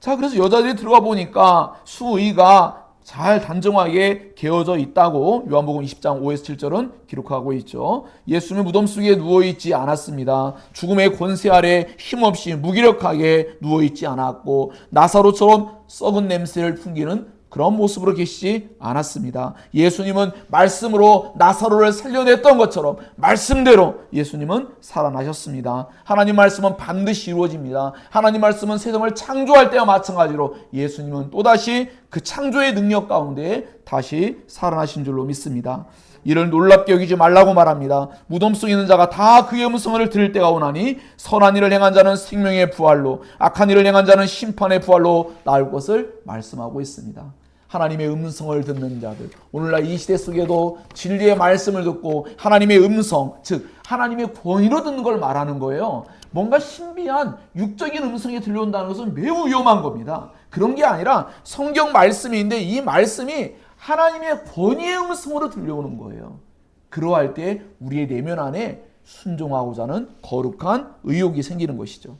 자, 그래서 여자들이 들어가 보니까 수의가 잘 단정하게 개어져 있다고 요한복음 20장 5에서 7절은 기록하고 있죠. 예수님은 무덤 속에 누워있지 않았습니다. 죽음의 권세 아래 힘없이 무기력하게 누워있지 않았고 나사로처럼 썩은 냄새를 풍기는 그런 모습으로 계시지 않았습니다. 예수님은 말씀으로 나사로를 살려냈던 것처럼 말씀대로 예수님은 살아나셨습니다. 하나님 말씀은 반드시 이루어집니다. 하나님 말씀은 세상을 창조할 때와 마찬가지로 예수님은 또다시 그 창조의 능력 가운데 다시 살아나신 줄로 믿습니다. 이를 놀랍게 여기지 말라고 말합니다. 무덤 속에 있는 자가 다 그의 음성을 들을 때가 오나니 선한 일을 행한 자는 생명의 부활로 악한 일을 행한 자는 심판의 부활로 나올 것을 말씀하고 있습니다. 하나님의 음성을 듣는 자들, 오늘날 이 시대 속에도 진리의 말씀을 듣고 하나님의 음성, 즉 하나님의 권위로 듣는 걸 말하는 거예요. 뭔가 신비한 육적인 음성이 들려온다는 것은 매우 위험한 겁니다. 그런 게 아니라 성경 말씀인데 이 말씀이 하나님의 권위의 음성으로 들려오는 거예요. 그러할 때 우리의 내면 안에 순종하고자 하는 거룩한 의욕이 생기는 것이죠.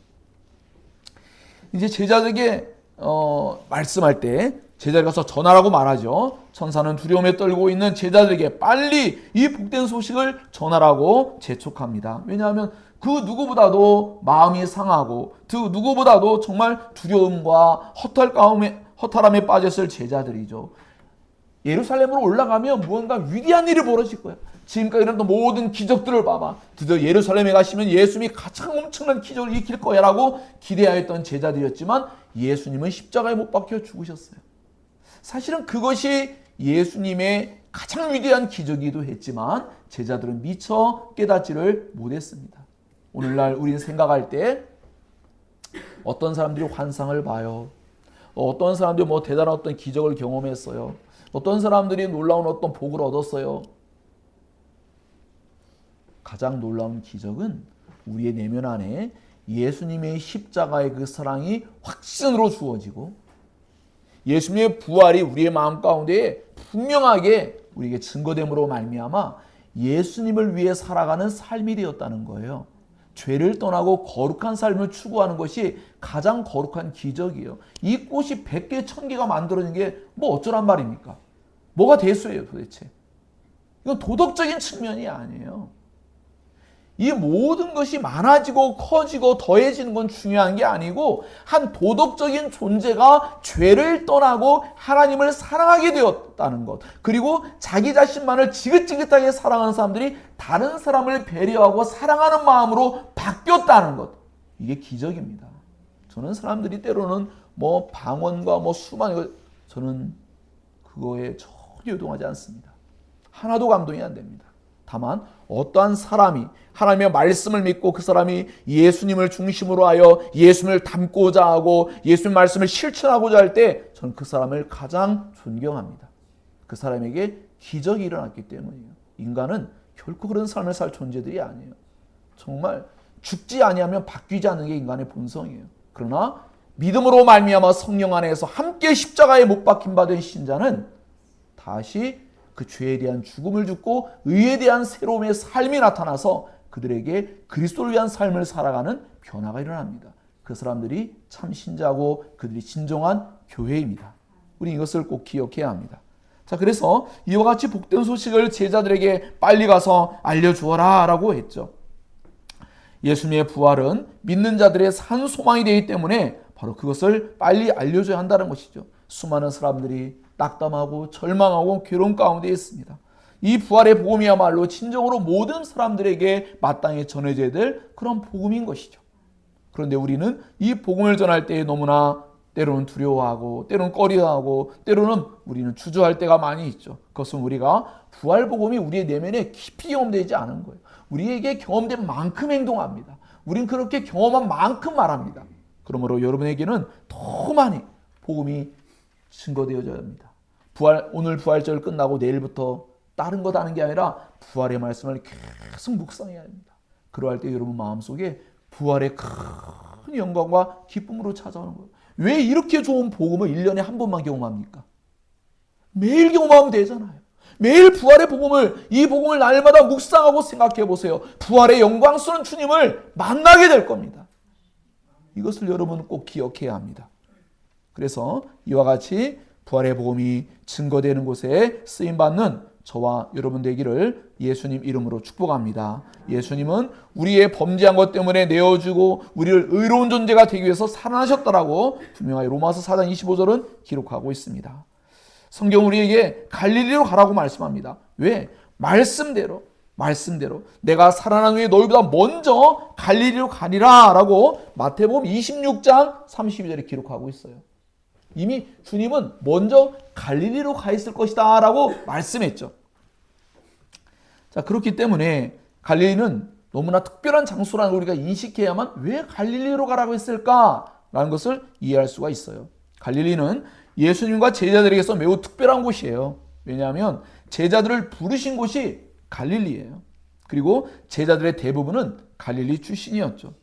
이제 제자들에게 말씀할 때 제자들 가서 전하라고 말하죠. 천사는 두려움에 떨고 있는 제자들에게 빨리 이 복된 소식을 전하라고 재촉합니다. 왜냐하면 그 누구보다도 마음이 상하고 그 누구보다도 정말 두려움과 허탈함에 빠졌을 제자들이죠. 예루살렘으로 올라가면 무언가 위대한 일이 벌어질 거야. 지금까지 일어났던 모든 기적들을 봐봐. 드디어 예루살렘에 가시면 예수님이 가장 엄청난 기적을 일으킬 거야 라고 기대하였던 제자들이었지만 예수님은 십자가에 못 박혀 죽으셨어요. 사실은 그것이 예수님의 가장 위대한 기적이기도 했지만 제자들은 미처 깨닫지를 못했습니다. 오늘날 우리는 생각할 때 어떤 사람들이 환상을 봐요. 어떤 사람들이 대단한 어떤 기적을 경험했어요. 어떤 사람들이 놀라운 어떤 복을 얻었어요. 가장 놀라운 기적은 우리의 내면 안에 예수님의 십자가의 그 사랑이 확신으로 주어지고 예수님의 부활이 우리의 마음 가운데 분명하게 우리에게 증거됨으로 말미암아 예수님을 위해 살아가는 삶이 되었다는 거예요. 죄를 떠나고 거룩한 삶을 추구하는 것이 가장 거룩한 기적이에요. 이 꽃이 100개, 1000개가 만들어진 게 어쩌란 말입니까? 뭐가 대수예요 도대체? 이건 도덕적인 측면이 아니에요. 이 모든 것이 많아지고 커지고 더해지는 건 중요한 게 아니고 한 도덕적인 존재가 죄를 떠나고 하나님을 사랑하게 되었다는 것, 그리고 자기 자신만을 지긋지긋하게 사랑하는 사람들이 다른 사람을 배려하고 사랑하는 마음으로 바뀌었다는 것, 이게 기적입니다. 저는 사람들이 때로는 방언과 수만, 저는 그거에 전혀 요동하지 않습니다. 하나도 감동이 안 됩니다. 다만 어떠한 사람이 하나님의 말씀을 믿고 그 사람이 예수님을 중심으로 하여 예수님을 닮고자 하고 예수님 말씀을 실천하고자 할 때 저는 그 사람을 가장 존경합니다. 그 사람에게 기적이 일어났기 때문이에요. 인간은 결코 그런 삶을 살 존재들이 아니에요. 정말 죽지 아니하면 바뀌지 않는 게 인간의 본성이에요. 그러나 믿음으로 말미암아 성령 안에서 함께 십자가에 못 박힌 바 된 신자는 다시 그 죄에 대한 죽음을 죽고 의에 대한 새로움의 삶이 나타나서 그들에게 그리스도를 위한 삶을 살아가는 변화가 일어납니다. 그 사람들이 참 신자고 그들이 진정한 교회입니다. 우리 이것을 꼭 기억해야 합니다. 자, 그래서 이와 같이 복된 소식을 제자들에게 빨리 가서 알려주어라 라고 했죠. 예수님의 부활은 믿는 자들의 산 소망이 되기 때문에 바로 그것을 빨리 알려줘야 한다는 것이죠. 수많은 사람들이 낙담하고 절망하고 괴로움 가운데 있습니다. 이 부활의 복음이야말로 진정으로 모든 사람들에게 마땅히 전해져야 될 그런 복음인 것이죠. 그런데 우리는 이 복음을 전할 때 너무나 때로는 두려워하고 때로는 꺼려하고 때로는 우리는 주저할 때가 많이 있죠. 그것은 우리가 부활 복음이 우리의 내면에 깊이 경험되지 않은 거예요. 우리에게 경험된 만큼 행동합니다. 우린 그렇게 경험한 만큼 말합니다. 그러므로 여러분에게는 더 많이 복음이 증거되어져야 합니다. 오늘 부활절 끝나고 내일부터 다른 것 하는 게 아니라 부활의 말씀을 계속 묵상해야 합니다. 그러할 때 여러분 마음속에 부활의 큰 영광과 기쁨으로 찾아오는 거예요. 왜 이렇게 좋은 복음을 1년에 한 번만 경험합니까? 매일 경험하면 되잖아요. 매일 부활의 복음을, 이 복음을 날마다 묵상하고 생각해 보세요. 부활의 영광스러운 주님을 만나게 될 겁니다. 이것을 여러분은 꼭 기억해야 합니다. 그래서 이와 같이 부활의 복음이 증거되는 곳에 쓰임받는 저와 여러분 되기를 예수님 이름으로 축복합니다. 예수님은 우리의 범죄한 것 때문에 내어주고 우리를 의로운 존재가 되기 위해서 살아나셨다라고 분명하게 로마서 4장 25절은 기록하고 있습니다. 성경 우리에게 갈릴리로 가라고 말씀합니다. 왜? 말씀대로 내가 살아난 후에 너희보다 먼저 갈릴리로 가리라 라고 마태복음 26장 32절에 기록하고 있어요. 이미 주님은 먼저 갈릴리로 가 있을 것이다 라고 말씀했죠. 자, 그렇기 때문에 갈릴리는 너무나 특별한 장소라는 우리가 인식해야만 왜 갈릴리로 가라고 했을까라는 것을 이해할 수가 있어요. 갈릴리는 예수님과 제자들에게서 매우 특별한 곳이에요. 왜냐하면 제자들을 부르신 곳이 갈릴리예요. 그리고 제자들의 대부분은 갈릴리 출신이었죠.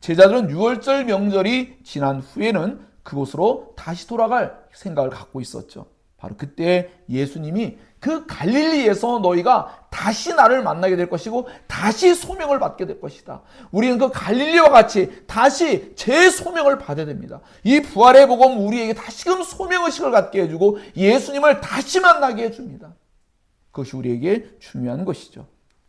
제자들은 유월절 명절이 지난 후에는 그곳으로 다시 돌아갈 생각을 갖고 있었죠. 바로 그때 예수님이 그 갈릴리에서 너희가 다시 나를 만나게 될 것이고 다시 소명을 받게 될 것이다. 우리는 그 갈릴리와 같이 다시 재소명을 받아야 됩니다. 이 부활의 복음 우리에게 다시금 소명의식을 갖게 해주고 예수님을 다시 만나게 해줍니다. 그것이 우리에게 중요한 것이죠.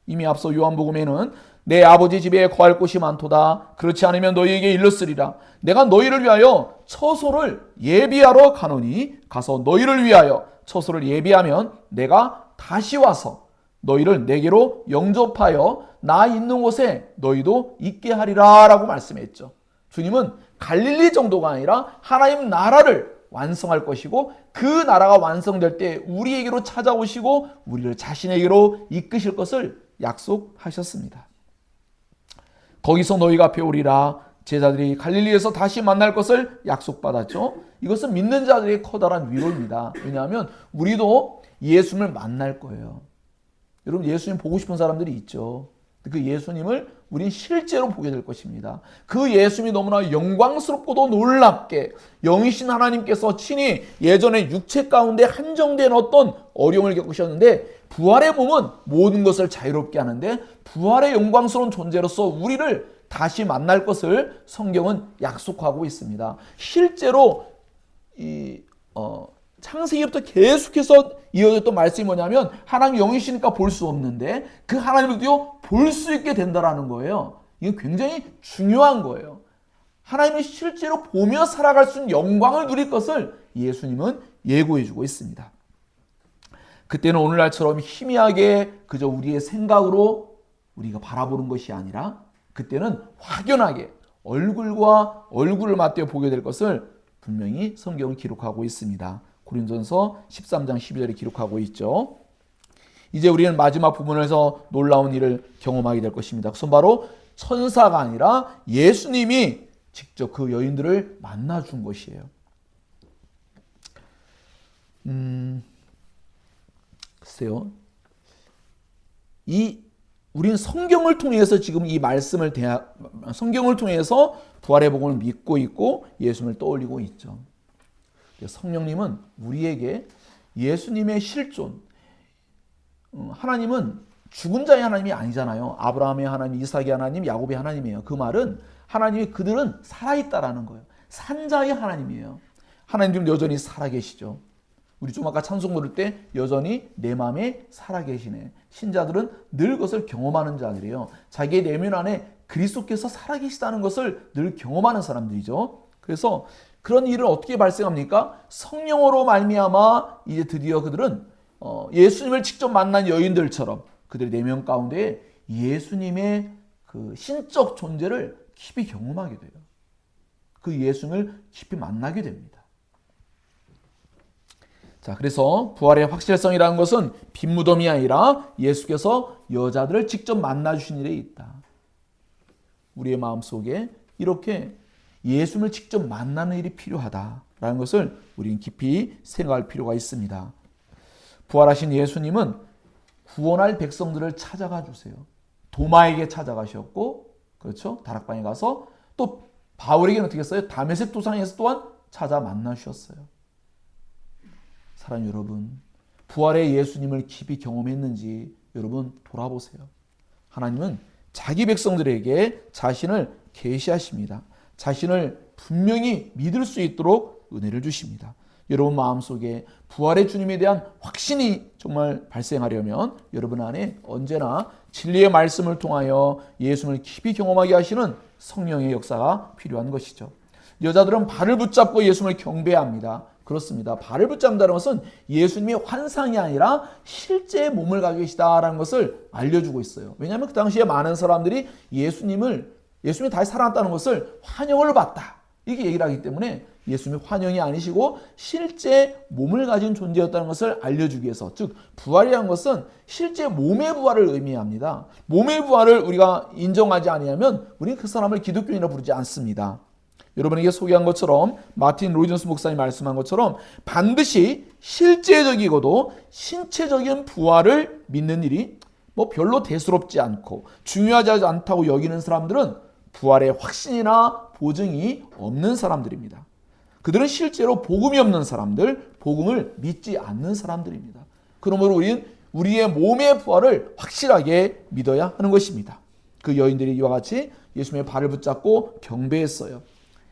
이미 앞서 요한복음에는 내 아버지 집에 거할 곳이 많도다. 그렇지 않으면 너희에게 일렀으리라. 내가 너희를 위하여 처소를 예비하러 가노니 가서 너희를 위하여 처소를 예비하면 내가 다시 와서 너희를 내게로 영접하여 나 있는 곳에 너희도 있게 하리라 라고 말씀했죠. 주님은 갈릴리 정도가 아니라 하나님 나라를 완성할 것이고 그 나라가 완성될 때 우리에게로 찾아오시고 우리를 자신에게로 이끄실 것을 약속하셨습니다. 거기서 너희가 배우리라. 제자들이 갈릴리에서 다시 만날 것을 약속받았죠. 이것은 믿는 자들의 커다란 위로입니다. 왜냐하면 우리도 예수님을 만날 거예요. 여러분 예수님 보고 싶은 사람들이 있죠. 그 예수님을 우린 실제로 보게 될 것입니다. 그 예수님이 너무나 영광스럽고도 놀랍게 영이신 하나님께서 친히 예전에 육체 가운데 한정된 어떤 어려움을 겪으셨는데 부활의 몸은 모든 것을 자유롭게 하는데 부활의 영광스러운 존재로서 우리를 다시 만날 것을 성경은 약속하고 있습니다. 실제로 창세기부터 계속해서 이어졌던 말씀이 뭐냐면 하나님 영이시니까 볼 수 없는데 그 하나님을 드디어 볼 수 있게 된다라는 거예요. 이게 굉장히 중요한 거예요. 하나님을 실제로 보며 살아갈 수 있는 영광을 누릴 것을 예수님은 예고해주고 있습니다. 그때는 오늘날처럼 희미하게 그저 우리의 생각으로 우리가 바라보는 것이 아니라 그때는 확연하게 얼굴과 얼굴을 맞대어 보게 될 것을 분명히 성경은 기록하고 있습니다. 고린도전서 13장 12절에 기록하고 있죠. 이제 우리는 마지막 부분에서 놀라운 일을 경험하게 될 것입니다. 그것은 바로 천사가 아니라 예수님이 직접 그 여인들을 만나준 것이에요. 글쎄요. 우리는 성경을 통해서 지금 이 말씀을 성경을 통해서 부활의 복음을 믿고 있고 예수님을 떠올리고 있죠. 성령님은 우리에게 예수님의 실존, 하나님은 죽은 자의 하나님이 아니잖아요. 아브라함의 하나님, 이삭의 하나님, 야곱의 하나님이에요. 그 말은 하나님이 그들은 살아있다라는 거예요. 산자의 하나님이에요. 하나님들은 여전히 살아계시죠. 우리 좀 아까 찬송 부를 때 여전히 내 마음에 살아계시네. 신자들은 늘 그것을 경험하는 자들이에요. 자기의 내면 안에 그리스도께서 살아계시다는 것을 늘 경험하는 사람들이죠. 그래서 그런 일은 어떻게 발생합니까? 성령으로 말미암아 이제 드디어 그들은 예수님을 직접 만난 여인들처럼 그들의 내면 가운데 예수님의 그 신적 존재를 깊이 경험하게 돼요. 그 예수님을 깊이 만나게 됩니다. 자, 그래서 부활의 확실성이라는 것은 빈무덤이 아니라 예수께서 여자들을 직접 만나주신 일에 있다. 우리의 마음속에 이렇게 예수님을 직접 만나는 일이 필요하다라는 것을 우리는 깊이 생각할 필요가 있습니다. 부활하신 예수님은 구원할 백성들을 찾아가 주세요. 도마에게 찾아가셨고, 그렇죠? 다락방에 가서 또 바울에게는 어떻게 했어요? 다메섹 도상에서 또한 찾아 만나주셨어요. 사랑하는 여러분, 부활의 예수님을 깊이 경험했는지 여러분 돌아보세요. 하나님은 자기 백성들에게 자신을 계시하십니다. 자신을 분명히 믿을 수 있도록 은혜를 주십니다. 여러분 마음속에 부활의 주님에 대한 확신이 정말 발생하려면 여러분 안에 언제나 진리의 말씀을 통하여 예수님을 깊이 경험하게 하시는 성령의 역사가 필요한 것이죠. 여자들은 발을 붙잡고 예수님을 경배합니다. 그렇습니다. 발을 붙잡는다는 것은 예수님이 환상이 아니라 실제 몸을 가지고 계시다라는 것을 알려주고 있어요. 왜냐하면 그 당시에 많은 사람들이 예수님이 다시 살아났다는 것을 환영을 받다 이렇게 얘기를 하기 때문에 예수님이 환영이 아니시고 실제 몸을 가진 존재였다는 것을 알려주기 위해서, 즉 부활이라는 것은 실제 몸의 부활을 의미합니다. 몸의 부활을 우리가 인정하지 아니하면 우리는 그 사람을 기독교인이라 부르지 않습니다. 여러분에게 소개한 것처럼 마틴 로이존스 목사님이 말씀한 것처럼 반드시 실제적이고도 신체적인 부활을 믿는 일이 별로 대수롭지 않고 중요하지 않다고 여기는 사람들은 부활의 확신이나 보증이 없는 사람들입니다. 그들은 실제로 복음이 없는 사람들, 복음을 믿지 않는 사람들입니다. 그러므로 우리는 우리의 몸의 부활을 확실하게 믿어야 하는 것입니다. 그 여인들이 이와 같이 예수님의 발을 붙잡고 경배했어요.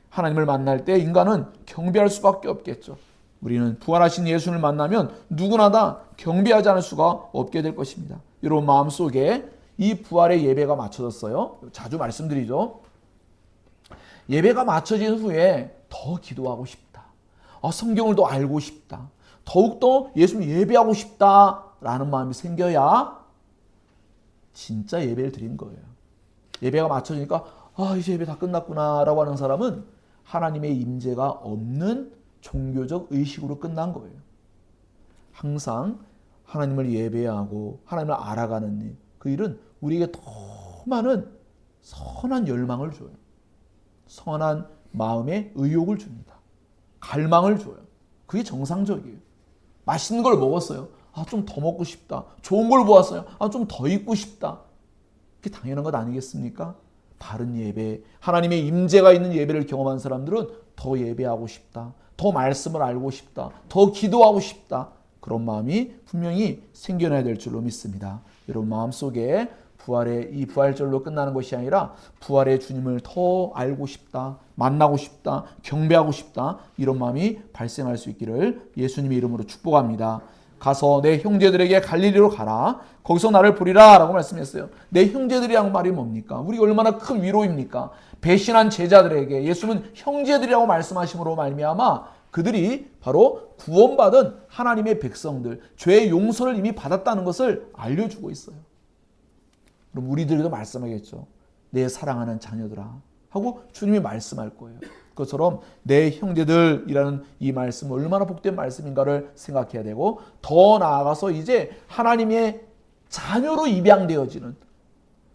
하나님을 만날 때 인간은 경배할 수밖에 없겠죠. 우리는 부활하신 예수를 만나면 누구나 다 경배하지 않을 수가 없게 될 것입니다. 여러분 마음속에 이 부활의 예배가 맞춰졌어요. 자주 말씀드리죠. 예배가 맞춰진 후에 더 기도하고 싶다. 성경을 더 알고 싶다. 더욱더 예수님 예배하고 싶다라는 마음이 생겨야 진짜 예배를 드린 거예요. 예배가 맞춰지니까 이제 예배 다 끝났구나 라고 하는 사람은 하나님의 임재가 없는 종교적 의식으로 끝난 거예요. 항상 하나님을 예배하고 하나님을 알아가는 일, 그 일은 우리에게 더 많은 선한 열망을 줘요. 선한 마음의 의욕을 줍니다. 갈망을 줘요. 그게 정상적이에요. 맛있는 걸 먹었어요. 좀 더 먹고 싶다. 좋은 걸 보았어요. 좀 더 입고 싶다. 그게 당연한 것 아니겠습니까? 바른 예배, 하나님의 임재가 있는 예배를 경험한 사람들은 더 예배하고 싶다. 더 말씀을 알고 싶다. 더 기도하고 싶다. 그런 마음이 분명히 생겨나야 될 줄로 믿습니다. 여러분 마음속에 이 부활절로 끝나는 것이 아니라 부활의 주님을 더 알고 싶다, 만나고 싶다, 경배하고 싶다, 이런 마음이 발생할 수 있기를 예수님의 이름으로 축복합니다. 가서 내 형제들에게 갈릴리로 가라. 거기서 나를 보리라 라고 말씀했어요. 내 형제들이란 말이 뭡니까? 우리가 얼마나 큰 위로입니까? 배신한 제자들에게 예수님은 형제들이라고 말씀하심으로 말미암아 그들이 바로 구원받은 하나님의 백성들, 죄의 용서를 이미 받았다는 것을 알려주고 있어요. 그럼 우리들도 말씀하겠죠. 내 사랑하는 자녀들아 하고 주님이 말씀할 거예요. 그것처럼 내 형제들이라는 이 말씀은 얼마나 복된 말씀인가를 생각해야 되고, 더 나아가서 이제 하나님의 자녀로 입양되어지는,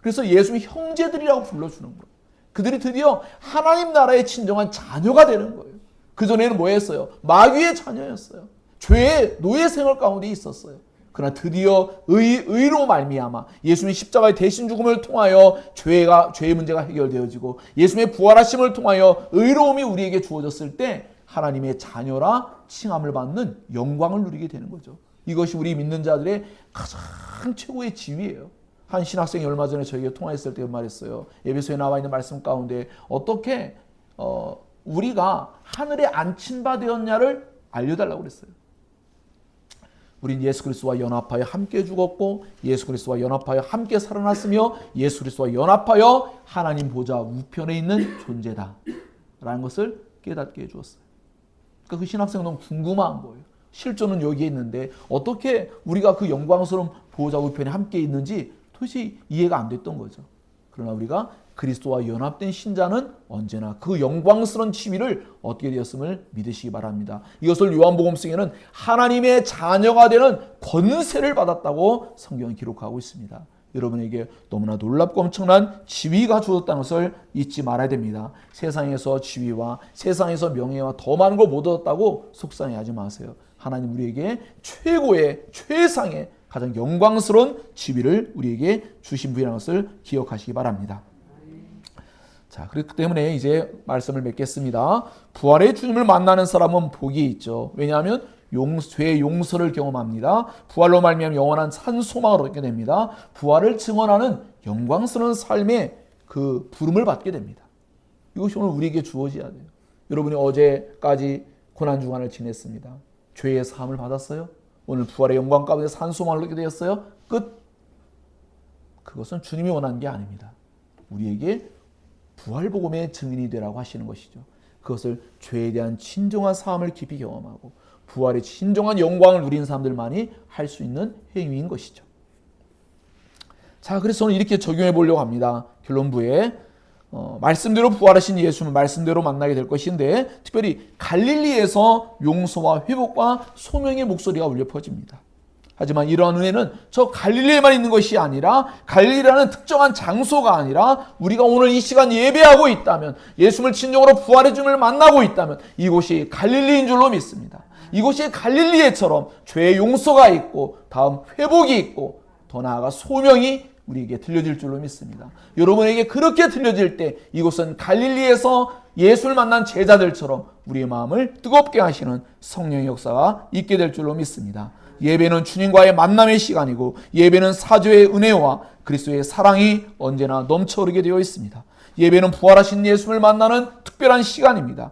그래서 예수의 형제들이라고 불러주는 거예요. 그들이 드디어 하나님 나라의 친정한 자녀가 되는 거예요. 그전에는 뭐였어요? 마귀의 자녀였어요. 죄의 노예 생활 가운데 있었어요. 그러나 드디어 의로 말미암아 예수님의 십자가의 대신 죽음을 통하여 죄의 문제가 해결되어지고, 예수님의 부활하심을 통하여 의로움이 우리에게 주어졌을 때 하나님의 자녀라 칭함을 받는 영광을 누리게 되는 거죠. 이것이 우리 믿는 자들의 가장 최고의 지위예요. 한 신학생이 얼마 전에 저에게 통화했을 때 말했어요. 에베소에 나와 있는 말씀 가운데 어떻게 우리가 하늘에 안친 바 되었냐를 알려달라고 그랬어요. 우린 예수 그리스도와 연합하여 함께 죽었고, 예수 그리스도와 연합하여 함께 살아났으며, 예수 그리스도와 연합하여 하나님 보좌 우편에 있는 존재다 라는 것을 깨닫게 해주었어요. 그러니까 그 신학생은 너무 궁금한 거예요. 실존은 여기에 있는데 어떻게 우리가 그 영광스러운 보좌 우편에 함께 있는지 도대체 이해가 안 됐던 거죠. 그러나 우리가 그리스도와 연합된 신자는 언제나 그 영광스러운 지위를 얻게 되었음을 믿으시기 바랍니다. 이것을 요한복음성에는 하나님의 자녀가 되는 권세를 받았다고 성경은 기록하고 있습니다. 여러분에게 너무나 놀랍고 엄청난 지위가 주어졌다는 것을 잊지 말아야 됩니다. 세상에서 지위와 세상에서 명예와 더 많은 걸 못 얻었다고 속상해하지 마세요. 하나님 우리에게 최고의 최상의 가장 영광스러운 지위를 우리에게 주신 분이라는 것을 기억하시기 바랍니다. 자, 그렇기 때문에 이제 말씀을 맺겠습니다. 부활의 주님을 만나는 사람은 복이 있죠. 왜냐하면 죄의 용서를 경험합니다. 부활로 말미암아 영원한 산 소망을 얻게 됩니다. 부활을 증언하는 영광스러운 삶의 그 부름을 받게 됩니다. 이것이 오늘 우리에게 주어져야 돼요. 여러분이 어제까지 고난주간을 지냈습니다. 죄의 사함을 받았어요? 오늘 부활의 영광 가운데 산 소망을 얻게 되었어요? 끝. 그것은 주님이 원하는 게 아닙니다. 우리에게 부활복음의 증인이 되라고 하시는 것이죠. 그것을 죄에 대한 진정한 사함을 깊이 경험하고 부활의 진정한 영광을 누린 사람들만이 할 수 있는 행위인 것이죠. 자, 그래서 오늘 이렇게 적용해 보려고 합니다. 결론부에 말씀대로 부활하신 예수는 말씀대로 만나게 될 것인데, 특별히 갈릴리에서 용서와 회복과 소명의 목소리가 울려 퍼집니다. 하지만 이러한 은혜는 저 갈릴리에만 있는 것이 아니라, 갈릴리라는 특정한 장소가 아니라 우리가 오늘 이 시간 예배하고 있다면, 예수님을 진정으로 부활의 주님을 만나고 있다면 이곳이 갈릴리인 줄로 믿습니다. 이곳이 갈릴리에처럼 죄의 용서가 있고 다음 회복이 있고 더 나아가 소명이 우리에게 들려질 줄로 믿습니다. 여러분에게 그렇게 들려질 때 이곳은 갈릴리에서 예수를 만난 제자들처럼 우리의 마음을 뜨겁게 하시는 성령의 역사가 있게 될 줄로 믿습니다. 예배는 주님과의 만남의 시간이고, 예배는 사죄의 은혜와 그리스도의 사랑이 언제나 넘쳐흐르게 되어 있습니다. 예배는 부활하신 예수를 만나는 특별한 시간입니다.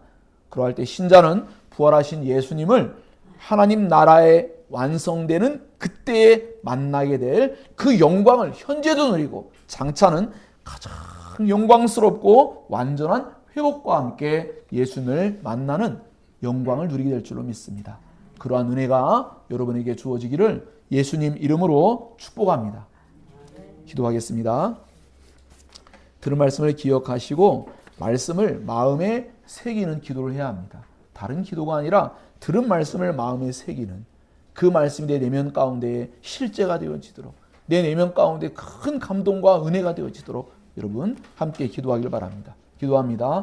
그러할 때 신자는 부활하신 예수님을 하나님 나라에 완성되는 그때에 만나게 될 그 영광을 현재도 누리고, 장차는 가장 영광스럽고 완전한 회복과 함께 예수님을 만나는 영광을 누리게 될 줄로 믿습니다. 그러한 은혜가 여러분에게 주어지기를 예수님 이름으로 축복합니다. 기도하겠습니다. 들은 말씀을 기억하시고 말씀을 마음에 새기는 기도를 해야 합니다. 다른 기도가 아니라 들은 말씀을 마음에 새기는, 그 말씀이 내 내면 가운데 실제가 되어지도록, 내 내면 가운데 큰 감동과 은혜가 되어지도록 여러분 함께 기도하길 바랍니다. 기도합니다.